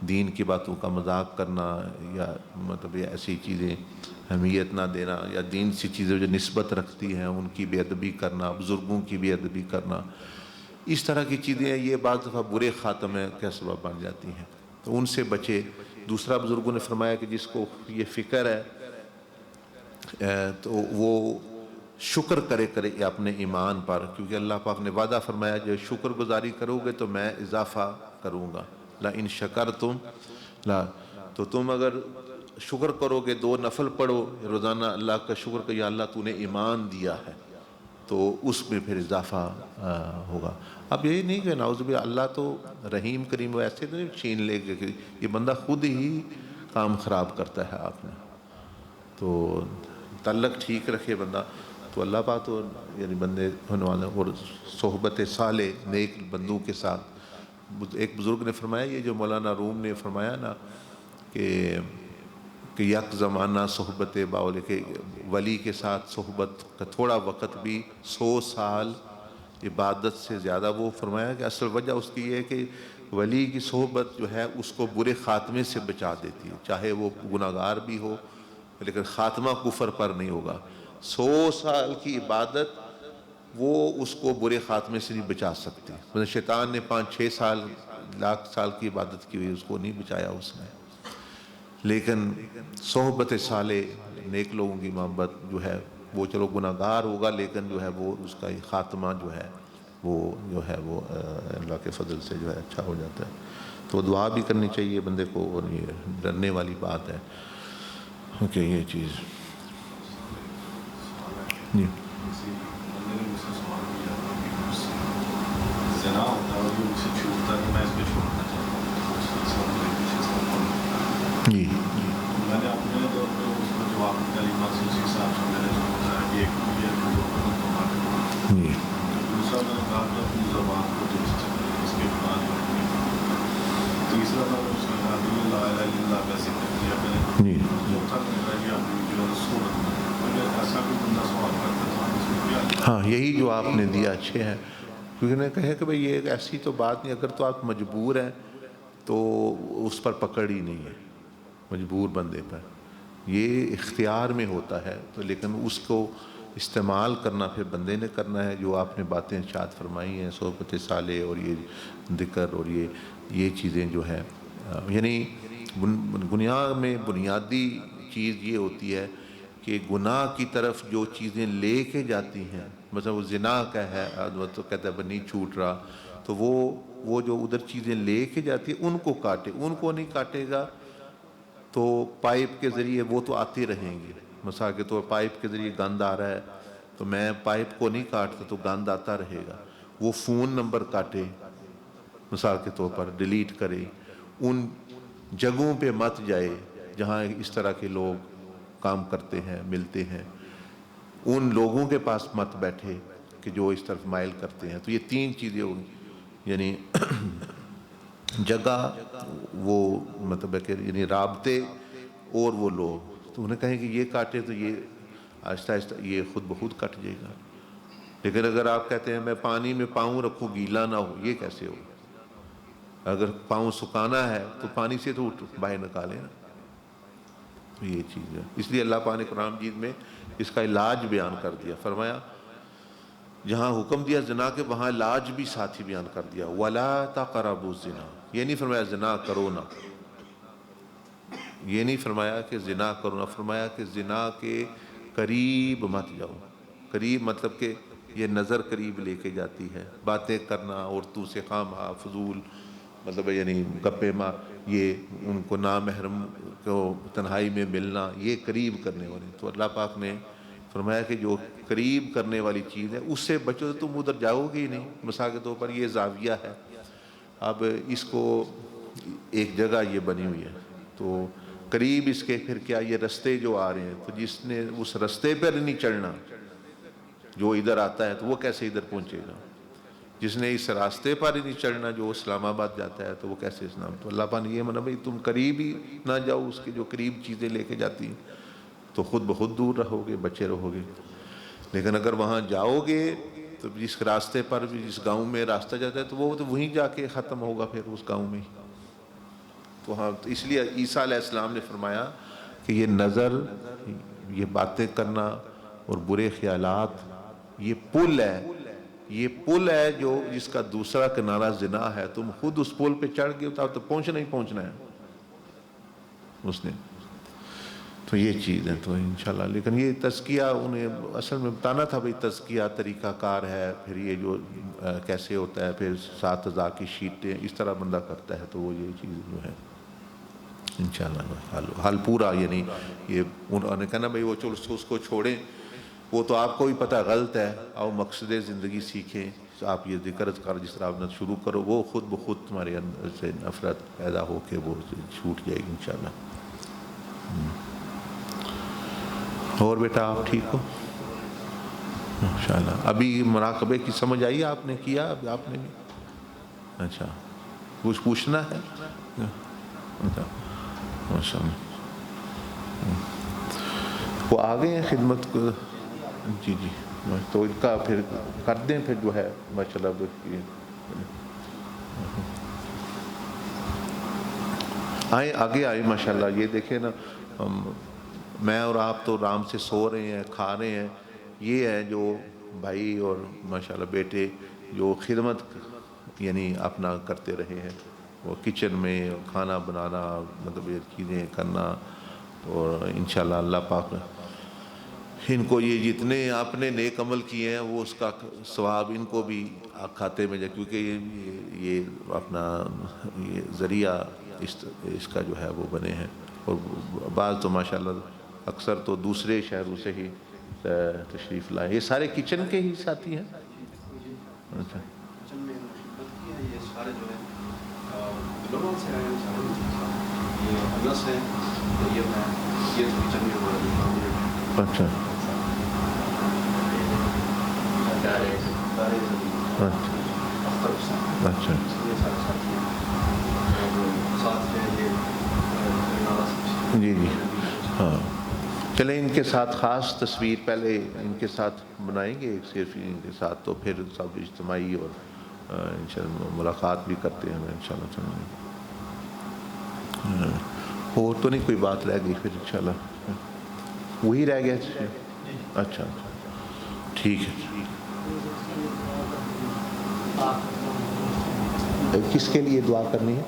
دین کی باتوں کا مذاق کرنا، یا مطلب یہ ایسی چیزیں اہمیت نہ دینا، یا دین سی چیزیں جو نسبت رکھتی ہیں ان کی بے ادبی کرنا، بزرگوں کی بے ادبی کرنا، اس طرح کی چیزیں یہ بعض دفعہ برے خاتمے کا سبب بن جاتی ہیں، تو ان سے بچے۔ دوسرا بزرگوں نے فرمایا کہ جس کو یہ فکر ہے تو وہ شکر کرے اپنے ایمان پر، کیونکہ اللہ پاک نے وعدہ فرمایا جو شکر گزاری کرو گے تو میں اضافہ کروں گا، لا ان شکرتم لا، تو تم اگر شکر کرو گے، 2 نفل پڑھو روزانہ، اللہ کا شکر کہ یا اللہ تو نے ایمان دیا ہے، تو اس میں پھر اضافہ ہوگا۔ اب یہی نہیں کہ نعوذ باللہ اللہ تو رحیم کریم، وہ ایسے تو نہیں چھین لے گا کہ یہ بندہ خود ہی کام خراب کرتا ہے آپ نے، تو تعلق ٹھیک رکھے بندہ، تو اللہ پاک تو یعنی بندے ہونے والا، اور صحبت صالح نیک بندوں کے ساتھ۔ ایک بزرگ نے فرمایا، یہ جو مولانا روم نے فرمایا نا کہ یک زمانہ صحبت باول، کے ولی کے ساتھ صحبت کا تھوڑا وقت بھی 100 سال عبادت سے زیادہ، وہ فرمایا کہ اصل وجہ اس کی یہ ہے کہ ولی کی صحبت جو ہے اس کو برے خاتمے سے بچا دیتی ہے، چاہے وہ گناہگار بھی ہو لیکن خاتمہ کفر پر نہیں ہوگا۔ 100 سال کی عبادت وہ اس کو برے خاتمے سے نہیں بچا سکتی، مثلا شیطان نے 5-6 سال لاکھ سال کی عبادت کی ہوئی، اس کو نہیں بچایا اس نے، لیکن صحبت صالح نیک لوگوں کی محبت جو ہے وہ چلو گناہگار ہوگا لیکن جو ہے وہ اس کا خاتمہ جو ہے وہ اللہ کے فضل سے جو ہے اچھا ہو جاتا ہے۔ تو دعا بھی کرنی چاہیے بندے کو، اور یہ ڈرنے والی بات ہے کہ یہ چیز جی جی میں نے اپنے طور پہ اس کو جواب کلمات سے اسی حساب سے میں نے سوچا کہ ایک یہ جی دوسرا میں نے کہا کہ اپنی زبان کو درست اس کے بعد تیسرا میں نے اس نے کہا کہ لا الہ الا اللہ کا ذکر کیا میں نے، چوتھا میں نے کہا کہ اپنی جو ہے صورت میں ایسا بھی بندہ سوال کرتا تھا اس میں کیا، ہاں یہی جو آپ نے دیا اچھے ہیں، کیونکہ نے کہے کہ بھئی یہ ایک ایسی تو بات نہیں، اگر تو آپ مجبور ہیں تو اس پر پکڑ ہی نہیں ہے، مجبور بندے پر یہ اختیار میں ہوتا ہے، تو لیکن اس کو استعمال کرنا پھر بندے نے کرنا ہے، جو آپ نے باتیں ارشاد فرمائی ہیں صحبت صالح اور یہ ذکر اور یہ چیزیں جو ہے، یعنی دنیا میں بنیادی چیز یہ ہوتی ہے کہ گناہ کی طرف جو چیزیں لے کے جاتی ہیں، مثلا وہ زنا کا ہے تو کہتا ہے نہیں چھوٹ رہا، تو وہ جو ادھر چیزیں لے کے جاتی ہیں ان کو کاٹے، ان کو نہیں کاٹے گا تو پائپ کے ذریعے وہ تو آتی رہیں گی، مثال کے طور پائپ کے ذریعے گند آ رہا ہے تو میں پائپ کو نہیں کاٹتا تو گند آتا رہے گا، وہ فون نمبر کاٹے مثال کے طور پر، ڈیلیٹ کرے، ان جگہوں پہ مت جائے جہاں اس طرح کے لوگ کام کرتے ہیں ملتے ہیں، ان لوگوں کے پاس مت بیٹھے کہ جو اس طرف مائل کرتے ہیں، تو یہ 3 چیزیں ہوگی، یعنی جگہ وہ مطلب ہے کہ یعنی رابطے اور وہ لوگ، تو انہیں کہیں کہ یہ کاٹے تو یہ آہستہ آہستہ یہ خود بخود کٹ جائے گا، لیکن اگر آپ کہتے ہیں میں پانی میں پاؤں رکھوں گیلا نہ ہو، یہ کیسے ہو؟ اگر پاؤں سکھانا ہے تو پانی سے تو باہر نکالے نا، تو یہ چیز ہے، اس لیے اللہ پاک نے قرآن مجید میں اس کا علاج بیان کر دیا، فرمایا جہاں حکم دیا زنا کے وہاں علاج بھی ساتھی بیان کر دیا، وَلَا تَقْرَبُوا الزِّنَا، یہ نہیں فرمایا زنا کرو نہ، یہ نہیں فرمایا کہ زنا کرو نہ، فرمایا کہ زنا کے قریب مت جاؤ۔ قریب مطلب کہ یہ نظر قریب لے کے جاتی ہے، باتیں کرنا عورتوں سے خواہ فضول، مطلب یعنی گپے ماں، یہ ان کو نامحرم کو تنہائی میں ملنا، یہ قریب کرنے والے۔ تو اللہ پاک نے فرمایا کہ جو قریب کرنے والی چیز ہے اس سے بچو، تو تم ادھر جاؤ گے ہی نہیں۔ مثال کے طور پر یہ زاویہ ہے، اب اس کو ایک جگہ یہ بنی ہوئی ہے، تو قریب اس کے پھر کیا یہ رستے جو آ رہے ہیں، تو جس نے اس رستے پر نہیں چڑھنا، جو ادھر آتا ہے تو وہ کیسے ادھر پہنچے گا؟ جس نے اس راستے پر ہی نہیں چڑھنا جو اسلام آباد جاتا ہے تو وہ کیسے اسلام؟ تو اللہ پاک نے یہ منع بھائی تم قریب ہی نہ جاؤ اس کے جو قریب چیزیں لے کے جاتی ہیں، تو خود بخود دور رہو گے، بچے رہو گے۔ لیکن اگر وہاں جاؤ گے تو جس راستے پر بھی، جس گاؤں میں راستہ جاتا ہے تو وہ تو وہیں جا کے ختم ہوگا پھر اس گاؤں میں۔ تو ہاں، تو اس لیے عیسیٰ علیہ السلام نے فرمایا کہ یہ نظر، یہ باتیں کرنا اور برے خیالات، یہ پل ہے، یہ پل ہے جو جس کا دوسرا کنارہ زنا ہے۔ تم خود اس پل پہ چڑھ گئے تو پہنچنا ہی پہنچنا ہے اس نے۔ تو یہ چیز ہے تو انشاءاللہ، لیکن یہ تزکیہ انہیں اصل میں بتانا تھا بھئی تزکیہ طریقہ کار ہے، پھر یہ جو کیسے ہوتا ہے، پھر 7 اعضاء کی شیٹیں اس طرح بندہ کرتا ہے، تو وہ یہ چیز جو ہے انشاءاللہ حل پورا، یعنی یہ انہوں نے کہنا بھئی وہ چلو اس کو چھوڑیں، وہ تو آپ کو بھی پتہ غلط ہے، آؤ مقصد زندگی سیکھیں، آپ یہ ذکر اذکار جس طرح آپ شروع کرو، وہ خود بخود تمہارے اندر سے نفرت پیدا ہو کے وہ چھوٹ جائے گی انشاءاللہ۔ اور بیٹا آپ ٹھیک ہو؟ ماشاءاللہ۔ ابھی مراقبے کی سمجھ آئی آپ نے کیا؟ اب آپ نے بھی؟ اچھا، کچھ پوچھنا ہے؟ اچھا ماشاءاللہ۔ وہ آ گئے ہیں خدمت کو؟ جی جی، تو ان کا پھر کر دیں پھر جو ہے ماشاءاللہ۔ آئیں آگے آئے ماشاءاللہ۔ یہ دیکھیں نا، میں اور آپ تو آرام سے سو رہے ہیں، کھا رہے ہیں، یہ ہے جو بھائی اور ماشاءاللہ بیٹے جو خدمت یعنی اپنا کرتے رہے ہیں، وہ کچن میں کھانا بنانا، مطلب یہ چیزیں کرنا، اور انشاءاللہ اللہ پاک ان کو یہ جتنے آپ نے نیک عمل کیے ہیں وہ اس کا ثواب ان کو بھی کھاتے میں جائے، کیونکہ یہ اپنا یہ ذریعہ اس کا جو ہے وہ بنے ہیں۔ اور بعض تو ماشاءاللہ اکثر تو دوسرے شہروں سے ہی تشریف لائے۔ یہ سارے کچن کے ہی ساتھی ہیں؟ اچھا، یہ سارے جو ہے لوگوں سے آئے ہیں، یہ انس ہے، یہ میں یہ کچن میں ہوا۔ اچھا اچھا جی جی ہاں، چلیں ان کے ساتھ خاص تصویر پہلے ان کے ساتھ بنائیں گے ایک صرف ان کے ساتھ، تو پھر سب اجتماعی اور انشاءاللہ ملاقات بھی کرتے ہیں انشاءاللہ۔ اور تو نہیں کوئی بات رہ گئی پھر انشاءاللہ؟ وہی رہ گیا؟ اچھا ٹھیک ہے۔ کس کے لیے دعا کرنی ہے؟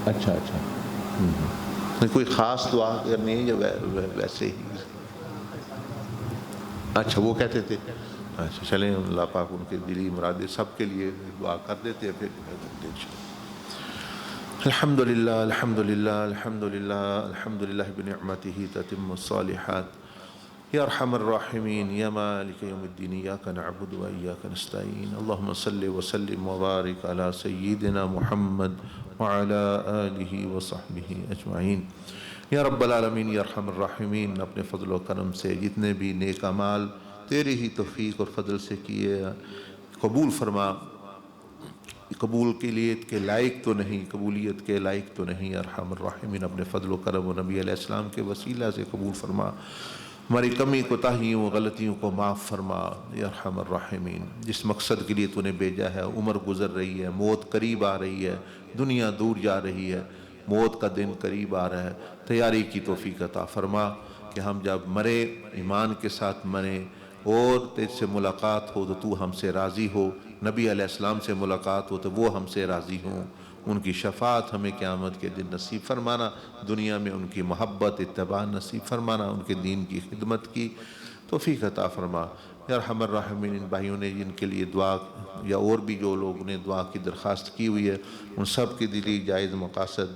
اچھا اچھا، کوئی خاص دعا کرنی ہے یا ویسے ہی؟ اچھا وہ کہتے تھے، اچھا چلیں اللہ پاک ان کے دلی مرادیں سب کے لیے دعا کر دیتے ہیں پھر الحمدللہ الحمدللہ الحمدللہ الحمدللہ بنعمتہ تتم الصالحات یا ارحم الراحمین یا مالک یوم الدین ایاک نعبد و ایاک نستعین اللہم صلی وسلم وبارک علی سیدنا محمد وعلی آلہ وصحبہ اجمعین۔ یا رب العالمین یا ارحم الراحمین، اپنے فضل و کرم سے جتنے بھی نیک اعمال تیرے ہی توفیق اور فضل سے کیے قبول فرما، قبول کے لیے کے لائق تو نہیں، قبولیت کے لائق تو نہیں، ارحم الراحمین اپنے فضل و کرم و نبی علیہ السلام کے وسیلہ سے قبول فرما، ہماری کمی کوتاہیوں غلطیوں کو معاف فرما یا ارحم الراحمین۔ جس مقصد کے لیے تو نے بھیجا ہے، عمر گزر رہی ہے، موت قریب آ رہی ہے، دنیا دور جا رہی ہے، موت کا دن قریب آ رہا ہے، تیاری کی توفیق عطا فرما کہ ہم جب مرے ایمان کے ساتھ مریں، اور تجھ سے ملاقات ہو تو تو ہم سے راضی ہو، نبی علیہ السلام سے ملاقات ہو تو وہ ہم سے راضی ہوں، ان کی شفاعت ہمیں قیامت کے دن نصیب فرمانا، دنیا میں ان کی محبت اتباع نصیب فرمانا، ان کے دین کی خدمت کی توفیق عطا فرما۔ یا ارحم الراحمین، ان بھائیوں نے جن کے لیے دعا یا اور بھی جو لوگوں نے دعا کی درخواست کی ہوئی ہے، ان سب کی دلی جائز مقاصد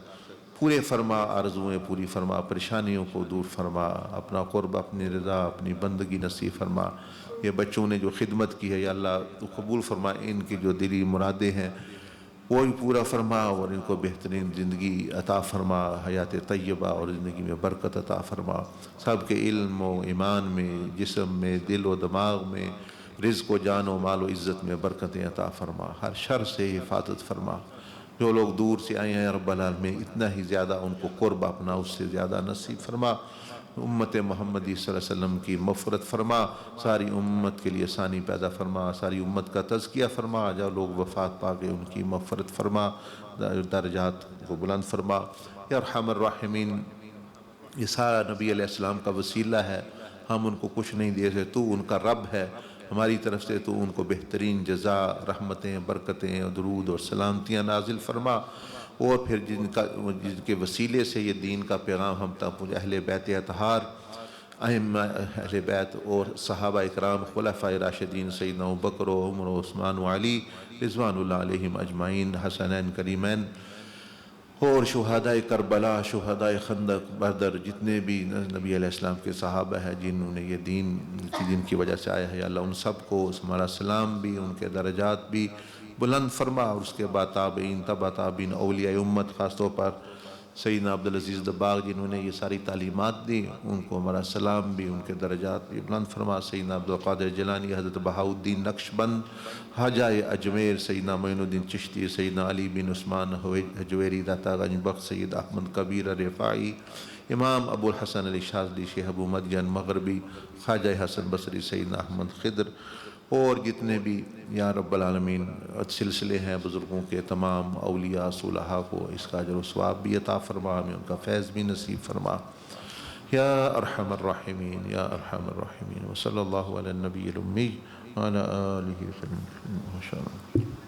پورے فرما، آرزویں پوری فرما، پریشانیوں کو دور فرما، اپنا قرب، اپنی رضا، اپنی بندگی نصیب فرما۔ یہ بچوں نے جو خدمت کی ہے یا اللہ تو قبول فرما، ان کی جو دلی مرادیں ہیں وہ بھی پورا فرما، اور ان کو بہترین زندگی عطا فرما، حیات طیبہ اور زندگی میں برکت عطا فرما، سب کے علم و ایمان میں، جسم میں، دل و دماغ میں، رزق و جان و مال و عزت میں برکتیں عطا فرما، ہر شر سے حفاظت فرما۔ جو لوگ دور سے آئے ہیں یا رب العالمین اتنا ہی زیادہ ان کو قرب اپنا اس سے زیادہ نصیب فرما، امت محمدی صلی اللہ علیہ وسلم کی مغفرت فرما، ساری امت کے لیے ثانی پیدا فرما، ساری امت کا تزکیہ فرما، جو لوگ وفات پا گئے ان کی مغفرت فرما، درجات کو بلند فرما۔ یا ارحم الراحمین، یہ سارا نبی علیہ السلام کا وسیلہ ہے، ہم ان کو کچھ نہیں دے سکتے، تو ان کا رب ہے، ہماری طرف سے تو ان کو بہترین جزا، رحمتیں، برکتیں، درود اور سلامتیاں نازل فرما، اور پھر جن کے وسیلے سے یہ دین کا پیغام ہم تک پہنچے، اہل بیت اطہار، ائمہ اہل بیت اور صحابہ اکرام، خلفائے راشدین سیدنا ابوبکر و عمر و عثمان و علی رضوان اللہ علیہم اجمعین، حسنین کریمین، اور شہدائے کربلا، شہدائے خندق، بدر، جتنے بھی نبی علیہ السلام کے صحابہ ہیں جنہوں نے یہ دین جن کی وجہ سے آیا ہے، یا اللہ ان سب کو ہمارا سلام بھی، ان کے درجات بھی بلند فرما، اور اس کے بعد تابعین، تبع تابعین، اولیاء امت، خاص طور پر سیدنا عبدالعزیز دباغ جنہوں نے یہ ساری تعلیمات دی، ان کو ہمارا سلام بھی، ان کے درجات بھی بلند فرما، سیدنا عبدالقادر جیلانی، حضرت بہاؤالدین نقشبند، خواجہ اجمیر سیدنا معین الدین چشتی، سیدنا علی بن عثمان حجویری داتا گنج بخش، سید احمد کبیر رفاعی، امام ابو الحسن علی شاذلی شہب مدین مغربی، خواجہ حسن بصری، سیدنا احمد خضر، اور جتنے بھی یا رب العالمین سلسلے ہیں بزرگوں کے، تمام اولیاء صلحاء کو اس کا اجر و ثواب بھی عطا فرما، ہمیں ان کا فیض بھی نصیب فرما۔ یا ارحم الراحمین، یا ارحم الراحمین، وصلی اللہ علی النبی الامی وعلی آلہ وصحبہ۔